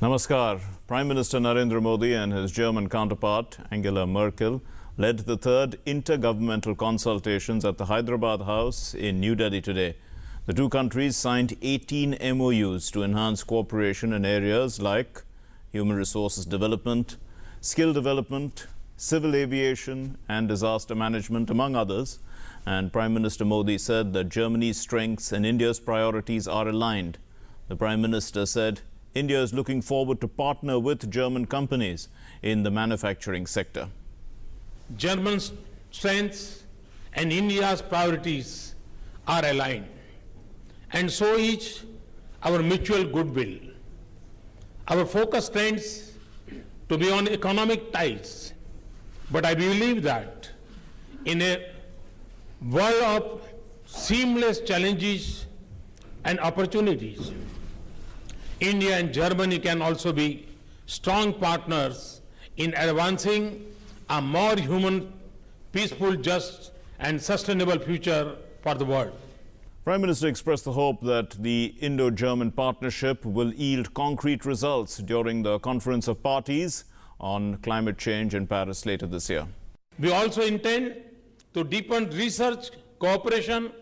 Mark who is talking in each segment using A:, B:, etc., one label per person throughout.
A: Namaskar. Prime Minister Narendra Modi and his German counterpart Angela Merkel led the third intergovernmental consultations at the Hyderabad House in New Delhi today. The two countries signed 18 MOUs to enhance cooperation in areas like human resources development, skill development, civil aviation and disaster management, among others. And Prime Minister Modi said that Germany's strengths and India's priorities are aligned. The Prime Minister said India is looking forward to partner with German companies in the manufacturing sector.
B: Germany's strengths and India's priorities are aligned, and so is our mutual goodwill. Our focus tends to be on economic ties, but I believe that in a world of seamless challenges and opportunities, India and Germany can also be strong partners in advancing a more human, peaceful, just and sustainable future for the world.
A: Prime Minister expressed the hope that the Indo-German partnership will yield concrete results during the Conference of Parties on climate change in Paris later this year.
B: We also intend to deepen research cooperation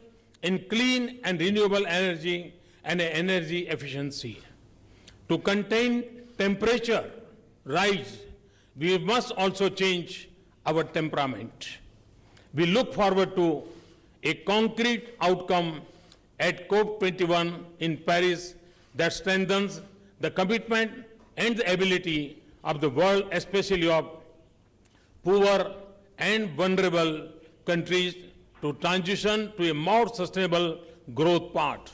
B: in clean and renewable energy and energy efficiency. To contain temperature rise, we must also change our temperament. We look forward to a concrete outcome at COP21 in Paris that strengthens the commitment and the ability of the world, especially of poor and vulnerable countries, to transition to a more sustainable growth path.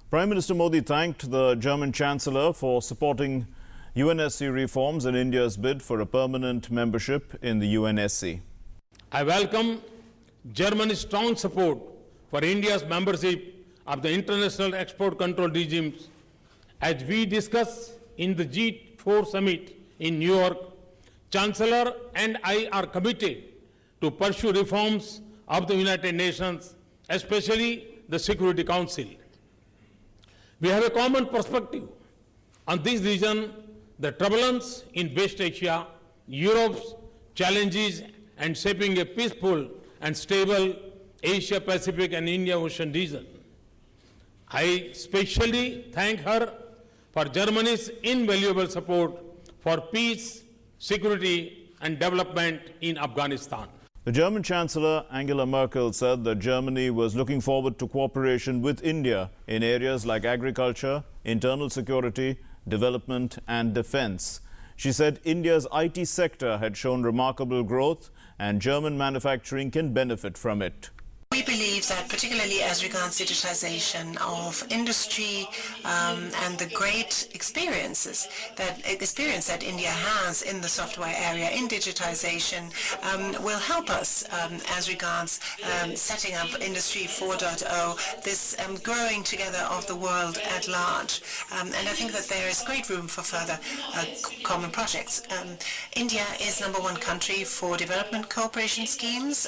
A: Prime Minister Modi thanked the German Chancellor for supporting UNSC reforms and India's bid for a permanent membership in the UNSC.
B: I welcome Germany's strong support for India's membership of the international export control regimes. As we discussed in the G4 summit in New York, Chancellor and I are committed to pursue reforms of the United Nations, especially the Security Council. We have a common perspective on this region, the turbulence in West Asia, Europe's challenges, and shaping a peaceful and stable Asia-Pacific and India-Ocean region. I especially thank her for Germany's invaluable support for peace, security, and development in Afghanistan.
A: The German Chancellor Angela Merkel said that Germany was looking forward to cooperation with India in areas like agriculture, internal security, development and defense. She said India's IT sector had shown remarkable growth and German manufacturing can benefit from it.
C: We believe that particularly as regards digitization of industry and the great experience that India has in the software area in digitization will help us as regards setting up Industry 4.0, this growing together of the world at large. And I think that there is great room for further common projects. India is #1 country for development cooperation schemes.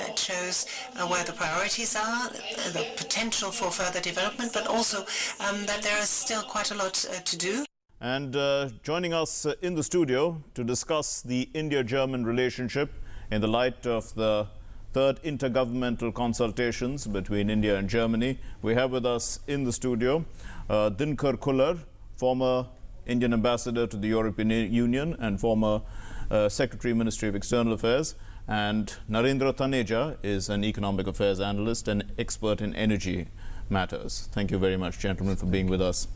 C: It shows where the priorities are, the potential for further development, but also that there is still quite a lot to do.
A: And joining us in the studio to discuss the India-German relationship in the light of the third intergovernmental consultations between India and Germany, we have with us in the studio Dinkar Kullar, former Indian ambassador to the European Union and former Secretary, Ministry of External Affairs, and Narendra Taneja is an economic affairs analyst and expert in energy matters. Thank you very much, gentlemen, for being with us.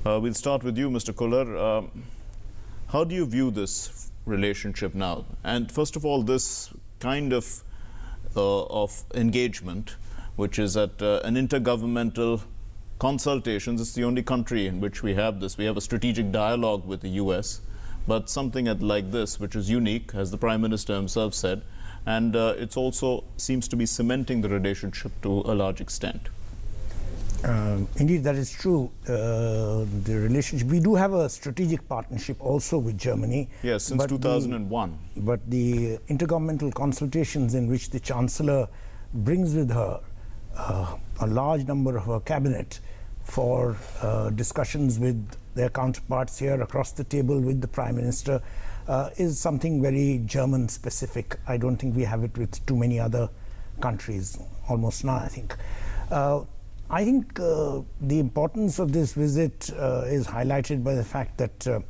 A: We'll start with you, Mr. Kullar. How do you view this relationship now? And first of all, this kind of engagement, which is at an intergovernmental consultations. It's the only country in which we have this. We have a strategic dialogue with the US. But something like this, which is unique, as the Prime Minister himself said, and it also seems to be cementing the relationship to a large extent.
D: Indeed, that is true. The relationship, we do have a strategic partnership also with Germany.
A: Yes, since 2001.
D: But the intergovernmental consultations in which the Chancellor brings with her a large number of her cabinet for discussions with their counterparts here across the table with the Prime Minister is something very German specific. I don't think we have it with too many other countries, almost none, I think. I think the importance of this visit is highlighted by the fact that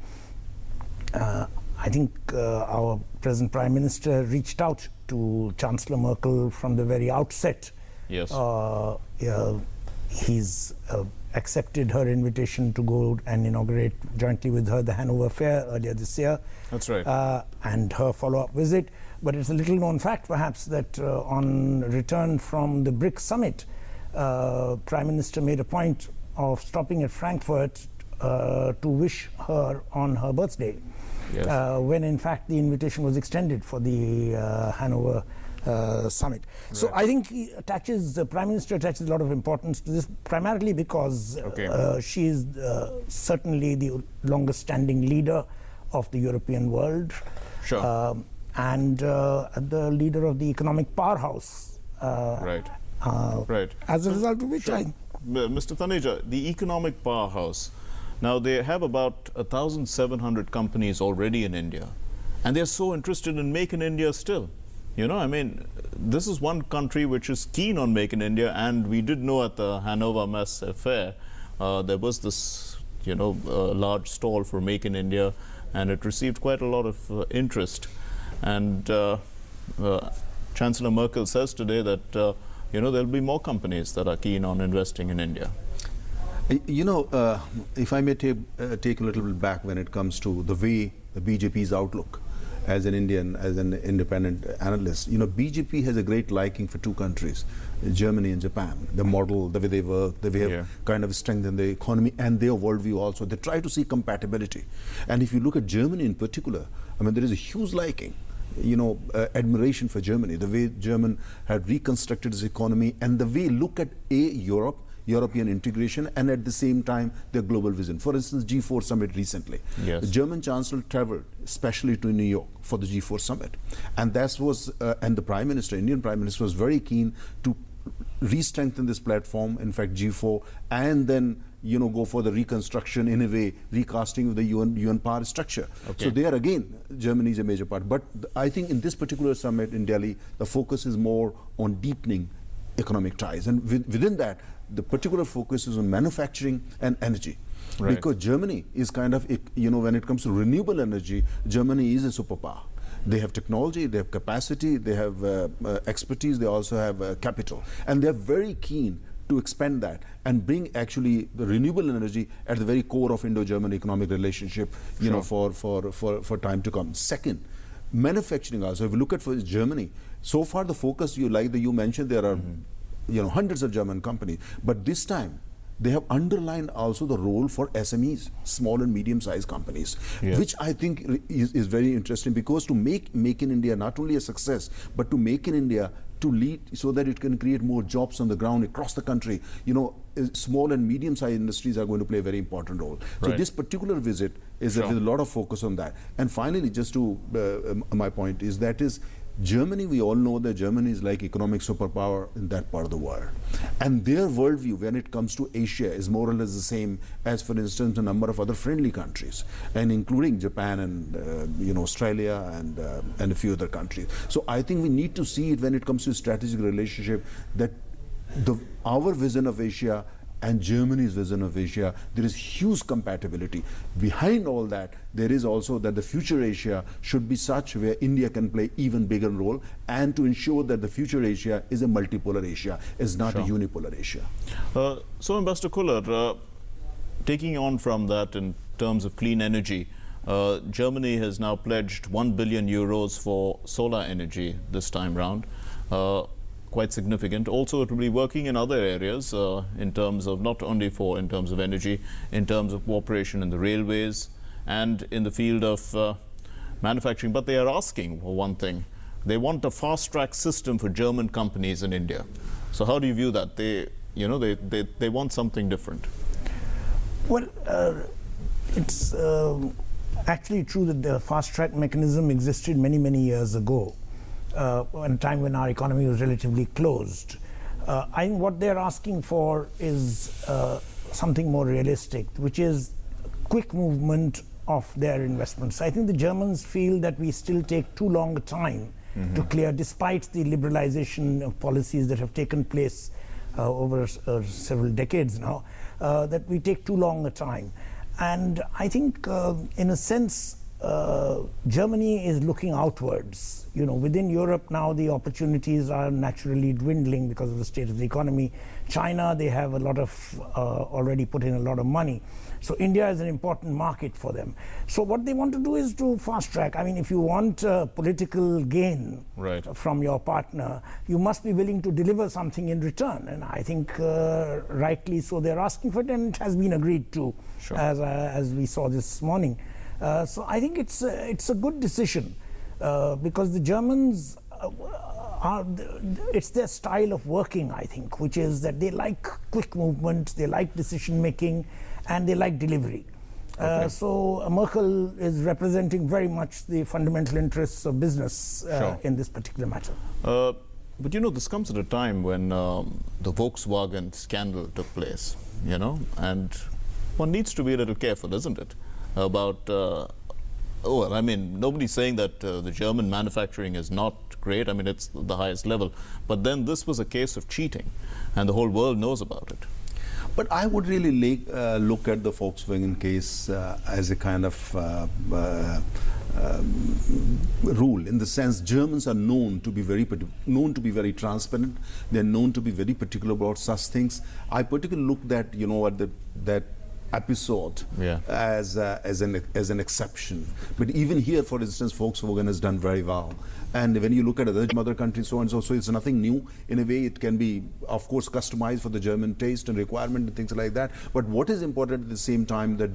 D: I think our present Prime Minister reached out to Chancellor Merkel from the very outset.
A: Yes.
D: He's accepted her invitation to go and inaugurate jointly with her the Hanover Fair earlier this year.
A: That's right.
D: And her follow-up visit. But it's a little known fact, perhaps, that on return from the BRICS summit, Prime Minister made a point of stopping at Frankfurt to wish her on her birthday.
A: Yes.
D: When in fact the invitation was extended for the Hanover summit. So
A: Right.
D: I think the Prime Minister attaches a lot of importance to this, primarily because she is certainly the longest standing leader of the European world.
A: Sure.
D: And the leader of the economic powerhouse.
A: Right. Right.
D: As a result of which
A: Mr. Taneja, the economic powerhouse, now they have about 1,700 companies already in India, and they're so interested in Make in India still. You know, I mean, this is one country which is keen on Make in India, and we did know at the Hanover Messe Fair, there was this, large stall for Make in India, and it received quite a lot of interest. And Chancellor Merkel says today that, there'll be more companies that are keen on investing in India.
E: If I may take a little bit back when it comes to the way the BJP's outlook as an Indian, as an independent analyst, BJP has a great liking for two countries, Germany and Japan. The model, the way they work, the way they have kind of strengthened the economy and their worldview also. They try to see compatibility. And if you look at Germany in particular, I mean, there is a huge liking, admiration for Germany, the way German had reconstructed its economy and the way look at European integration and at the same time their global vision. For instance, G4 summit recently.
A: Yes.
E: The German Chancellor traveled especially to New York for the G4 summit. And that was, and the Prime Minister, Indian Prime Minister was very keen to re-strengthen this platform, in fact G4, and then go for the reconstruction, in a way, recasting of the UN power structure.
A: Okay.
E: So there again, Germany is a major part. But I think in this particular summit in Delhi, the focus is more on deepening economic ties. And within that, the particular focus is on manufacturing and energy.
A: Right.
E: Because Germany is kind of, when it comes to renewable energy, Germany is a superpower. They have technology, they have capacity, they have expertise, they also have capital. And they're very keen to expand that and bring actually the renewable energy at the very core of Indo-German economic relationship, for time to come. Second, manufacturing also. If you look at for Germany, so far the focus you mentioned, there are hundreds of German companies, but this time they have underlined also the role for SMEs, small and medium-sized companies, which I think is very interesting, because to make in India not only a success, but to make in India to lead so that it can create more jobs on the ground across the country. Small and medium-sized industries are going to play a very important role. So
A: Right.
E: this particular visit is with a lot of focus on that. And finally, just to my point is Germany, we all know that Germany is like economic superpower in that part of the world. And their worldview when it comes to Asia is more or less the same as, for instance, a number of other friendly countries, and including Japan and Australia and a few other countries. So I think we need to see it when it comes to strategic relationship, that our vision of Asia and Germany's vision of Asia, there is huge compatibility. Behind all that, there is also that the future Asia should be such where India can play even bigger role, and to ensure that the future Asia is a multipolar Asia, is not a unipolar Asia.
A: So, Ambassador Kuller, taking on from that in terms of clean energy, Germany has now pledged 1 billion euros for solar energy this time round. Quite significant. Also, it will be working in other areas in terms of not only in terms of energy, in terms of cooperation in the railways and in the field of manufacturing. But they are asking for one thing. They want a fast-track system for German companies in India. So how do you view that? They want something different.
D: Well, it's actually true that the fast-track mechanism existed many, many years ago. In a time when our economy was relatively closed. I think what they're asking for is something more realistic, which is quick movement of their investments. I think the Germans feel that we still take too long a time to clear, despite the liberalization of policies that have taken place over several decades now, that we take too long a time. And I think, in a sense, Germany is looking outwards. You know, within Europe now the opportunities are naturally dwindling because of the state of the economy. China, they have a lot of, already put in a lot of money. So India is an important market for them. So what they want to do is to fast track. I mean, if you want political gain from your partner, you must be willing to deliver something in return. And I think rightly so they're asking for it, and it has been agreed to, as we saw this morning. So I think it's a good decision because the Germans it's their style of working, I think, which is that they like quick movement, they like decision making, and they like delivery. So Merkel is representing very much the fundamental interests of business in this particular matter.
A: But you know, this comes at a time when the Volkswagen scandal took place, you know, and one needs to be a little careful, isn't it, about well, I mean, nobody's saying that the German manufacturing is not great. I mean, it's the highest level. But then this was a case of cheating, and the whole world knows about it.
F: But I would really look at the Volkswagen case as a kind of rule, in the sense Germans are known to be very transparent. They're known to be very particular about such things. I particularly looked at, you know, at that episode as an exception. But even here, for instance, Volkswagen has done very well. And when you look at other countries, so and so it's nothing new. In a way, it can be, of course, customized for the German taste and requirement and things like that. But what is important at the same time, that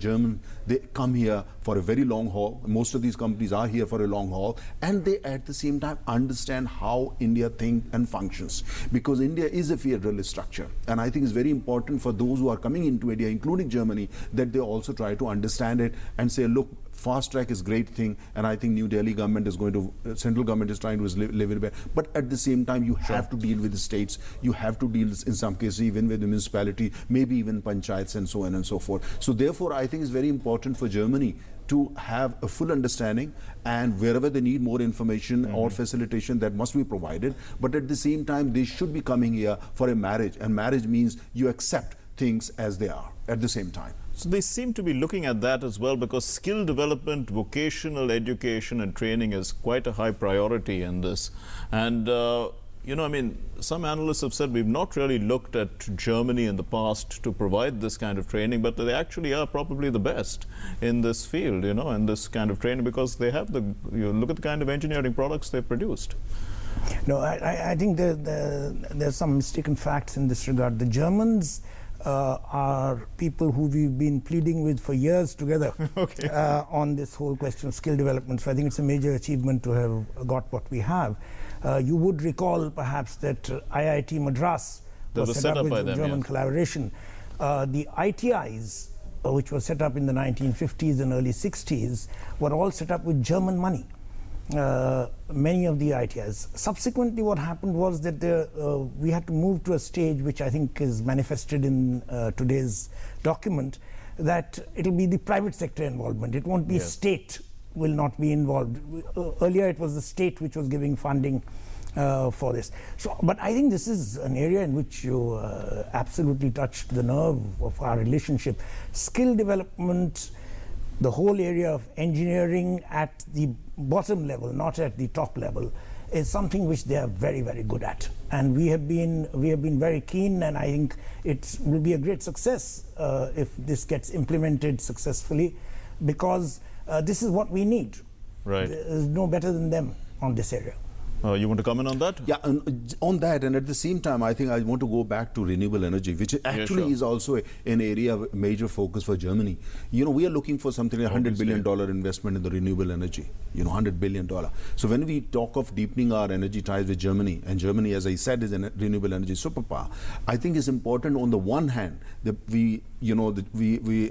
F: they come here for a very long haul. Most of these companies are here for a long haul, and they at the same time understand how India thinks and functions. Because India is a federalist structure, and I think it's very important for those who are coming into India, including Germany, that they also try to understand it and say, look, fast track is a great thing, and I think New Delhi government is going to, central government is trying to live it better. But at the same time, you have to deal with the states, you have to deal in some cases even with the municipality, maybe even panchayats and so on and so forth. So therefore, I think it's very important for Germany to have a full understanding, and wherever they need more information or facilitation, that must be provided. But at the same time, they should be coming here for a marriage, and marriage means you accept things as they are at the same time.
A: So they seem to be looking at that as well, because skill development, vocational education and training is quite a high priority in this. And, you know, I mean, some analysts have said we've not really looked at Germany in the past to provide this kind of training, but they actually are probably the best in this field, you know, in this kind of training, because they have you look at the kind of engineering products they've produced.
D: No, I think there's some mistaken facts in this regard. The Germans are people who we've been pleading with for years together on this whole question of skill development. So I think it's a major achievement to have got what we have. You would recall perhaps that IIT Madras was set up with the German collaboration. The ITIs, which were set up in the 1950s and early 60s, were all set up with German money. Many of the ITIs. Subsequently, what happened was that we had to move to a stage which I think is manifested in today's document, that it'll be the private sector involvement. It won't be state will not be involved. Earlier, it was the state which was giving funding for this. So, but I think this is an area in which you absolutely touched the nerve of our relationship. Skill development, the whole area of engineering at the bottom level, not at the top level, is something which they are very, very good at. And we have been very keen, and I think it will be a great success if this gets implemented successfully, because this is what we need.
A: Right.
D: There's no better than them on this area.
A: You want to comment on that?
F: Yeah, on that, and at the same time, I think I want to go back to renewable energy, which actually is also an area of major focus for Germany. You know, we are looking for something like $100 billion investment in the renewable energy, you know, $100 billion. So when we talk of deepening our energy ties with Germany, and Germany, as I said, is a renewable energy superpower, I think it's important on the one hand that we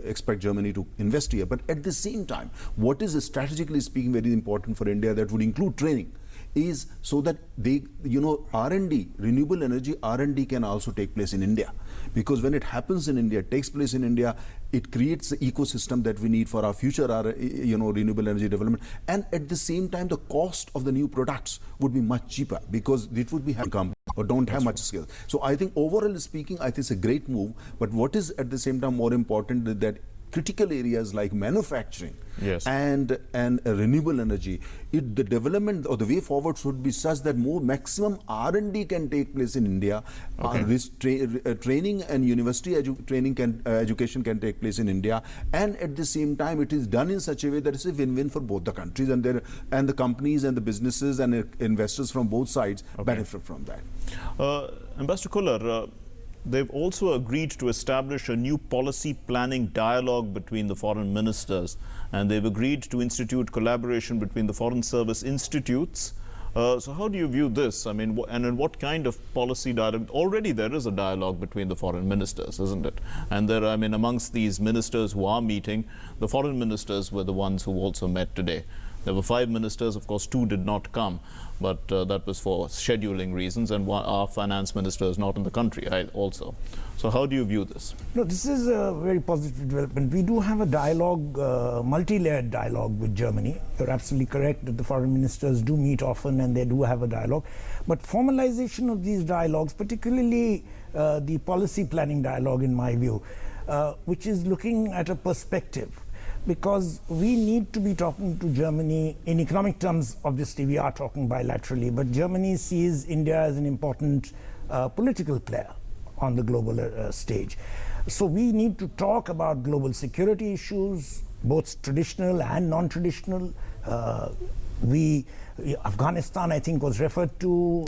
F: expect Germany to invest here, but at the same time, what is strategically speaking very important for India, that would include training, is so that they, you know, R&D, renewable energy R&D can also take place in India. Because when it happens in India, takes place in India,
E: it creates the ecosystem that we need for our future, our renewable energy development. And at the same time, the cost of the new products would be much cheaper because it would be come or don't have much skill. So I think overall speaking, I think it's a great move. But what is at the same time more important is that critical areas like manufacturing and renewable energy, the development or the way forward should be such that more maximum R&D can take place in India. Training and university education can take place in India, and at the same time it is done in such a way that it's a win-win for both the countries, and the companies and the businesses and investors from both sides benefit from that.
A: Ambassador Khullar, they've also agreed to establish a new policy planning dialogue between the foreign ministers, and they've agreed to institute collaboration between the Foreign Service institutes. So how do you view this? I mean, and in what kind of policy dialogue? Already there is a dialogue between the foreign ministers, isn't it? And there, I mean, amongst these ministers who are meeting, the foreign ministers were the ones who also met today. There were 5 ministers, of course 2 did not come, but that was for scheduling reasons, and our finance minister is not in the country also. So how do you view this?
D: No, this is a very positive development. We do have a dialogue, multi-layered dialogue with Germany. You're absolutely correct that the foreign ministers do meet often and they do have a dialogue. But formalization of these dialogues, particularly the policy planning dialogue in my view, which is looking at a perspective, because we need to be talking to Germany in economic terms. Obviously we are talking bilaterally, but Germany sees India as an important political player on the global stage. So we need to talk about global security issues, both traditional and non-traditional. Afghanistan, I think, was referred to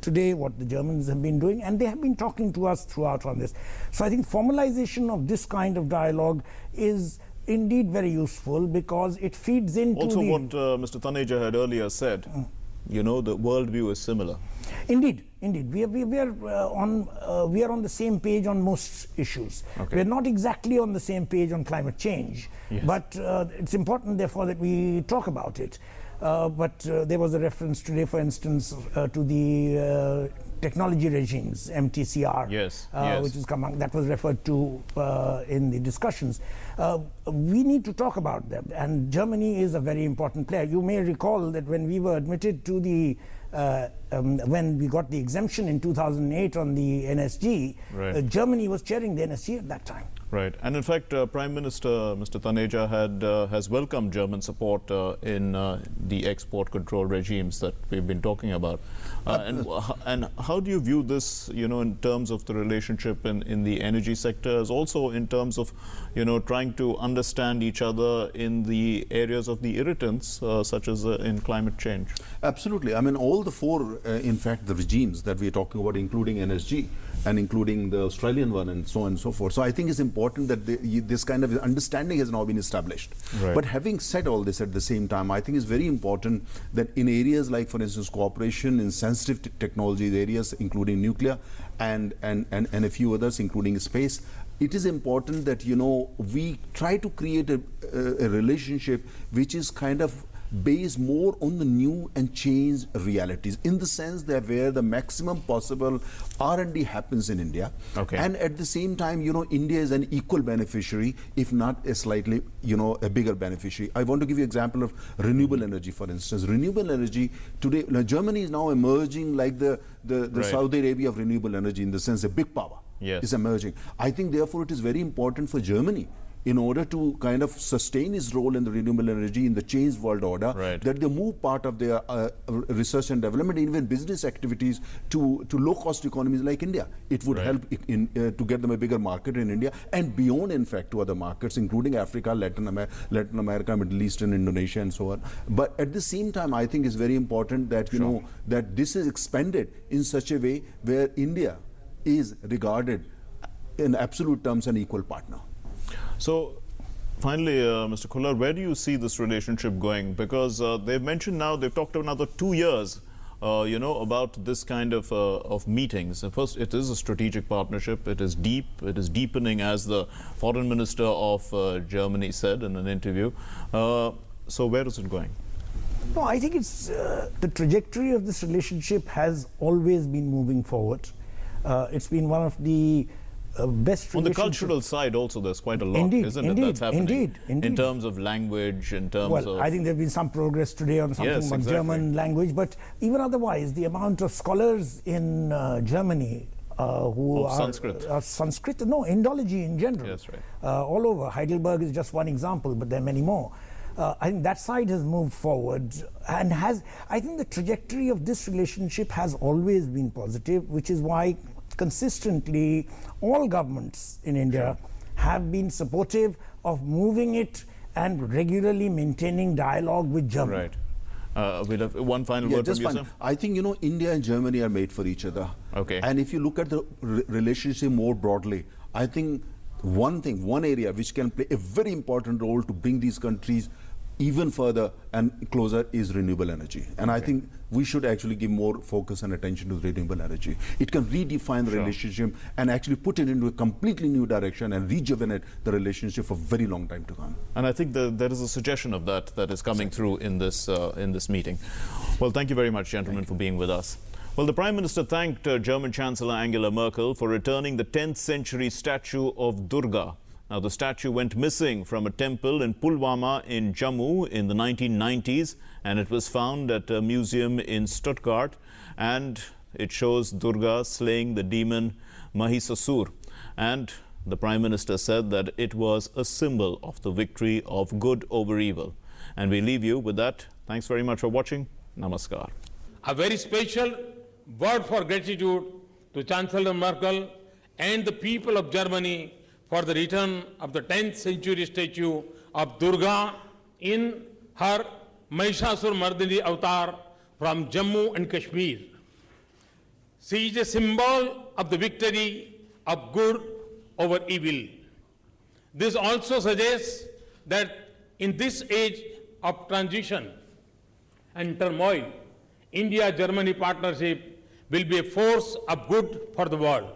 D: today, what the Germans have been doing, and they have been talking to us throughout on this. So I think formalization of this kind of dialogue is indeed very useful, because it feeds into
A: also what Mr. Taneja had earlier said. You know, the worldview is similar.
D: Indeed, indeed. We are on the same page on most issues. We are not exactly on the same page on climate change, but it's important, therefore, that we talk about it. But there was a reference today, for instance, to the technology regimes, MTCR, which has come out, that was referred to in the discussions. We need to talk about them, and Germany is a very important player. You may recall that when we were admitted to the when we got the exemption in 2008 on the NSG, Germany was chairing the NSG at that time.
A: Right, and in fact, Prime Minister Mr. Taneja has welcomed German support in the export control regimes that we've been talking about. And how do you view this, you know, in terms of the relationship in the energy sector, as also in terms of, you know, trying to understand each other in the areas of the irritants, such as in climate change?
E: Absolutely. I mean, all the 4, in fact, the regimes that we're talking about, including NSG and including the Australian one and so on and so forth. So I think it's important that this kind of understanding has now been established. But having said all this at the same time, I think it's very important that in areas like, for instance, cooperation in sensitive technology areas, including nuclear and a few others, including space, it is important that, you know, we try to create a relationship which is kind of based more on the new and changed realities, in the sense that where the maximum possible R&D happens in India, and at the same time, you know, India is an equal beneficiary, if not a slightly, you know, a bigger beneficiary. I want to give you an example of renewable energy, for instance. Renewable energy today, Germany is now emerging like the Saudi Arabia of renewable energy, in the sense a big power is emerging. I think therefore it is very important for Germany, in order to kind of sustain its role in the renewable energy in the changed world order, that they move part of their research and development, even business activities, to low-cost economies like India. It would help to get them a bigger market in India and beyond, in fact, to other markets, including Africa, Latin America, Middle East, and Indonesia, and so on. But at the same time, I think it's very important that, you know, that this is expanded in such a way where India is regarded in absolute terms an equal partner.
A: So, finally, Mr. Khullar, where do you see this relationship going? Because they've mentioned now, they've talked another 2 years, you know, about this kind of meetings. First, it is a strategic partnership. It is deep. It is deepening, as the foreign minister of Germany said in an interview. So, where is it going?
D: No, I think it's the trajectory of this relationship has always been moving forward. It's been one of the best
A: On the
D: relationship.
A: cultural side also there's quite a lot,
D: Indeed,
A: isn't it,
D: indeed,
A: that's happening?
D: indeed.
A: In terms of language, in terms
D: Well,
A: of...
D: I think there has been some progress today on something
A: Yes,
D: about
A: exactly.
D: German language, but even otherwise, the amount of scholars in Germany who
A: Of
D: are
A: Sanskrit.
D: No, Indology in general.
A: Yes, right.
D: All over. Heidelberg is just one example, but there are many more. I think that side has moved forward and I think the trajectory of this relationship has always been positive, which is why consistently all governments in India have been supportive of moving it and regularly maintaining dialogue with Germany.
A: Right. We'll have one final
E: Yeah,
A: word
E: just
A: from you,
E: fine.
A: sir.
E: I think, you know, India and Germany are made for each other.
A: Okay.
E: And if you look at the relationship more broadly, I think one area which can play a very important role to bring these countries even further and closer is renewable energy. And I think we should actually give more focus and attention to renewable energy. It can redefine the relationship and actually put it into a completely new direction and rejuvenate the relationship for a very long time to come.
A: And I think there is a suggestion of that is coming through in this meeting. Well, thank you very much, gentlemen, for being with us. Well, the Prime Minister thanked German Chancellor Angela Merkel for returning the 10th century statue of Durga. Now, the statue went missing from a temple in Pulwama in Jammu in the 1990s, and it was found at a museum in Stuttgart, and it shows Durga slaying the demon Mahisasur. And the Prime Minister said that it was a symbol of the victory of good over evil. And we leave you with that. Thanks very much for watching. Namaskar.
B: A very special word for gratitude to Chancellor Merkel and the people of Germany for the return of the 10th century statue of Durga in her Mahishasur Mardini avatar from Jammu and Kashmir. She is a symbol of the victory of good over evil. This also suggests that in this age of transition and turmoil, India-Germany partnership will be a force of good for the world.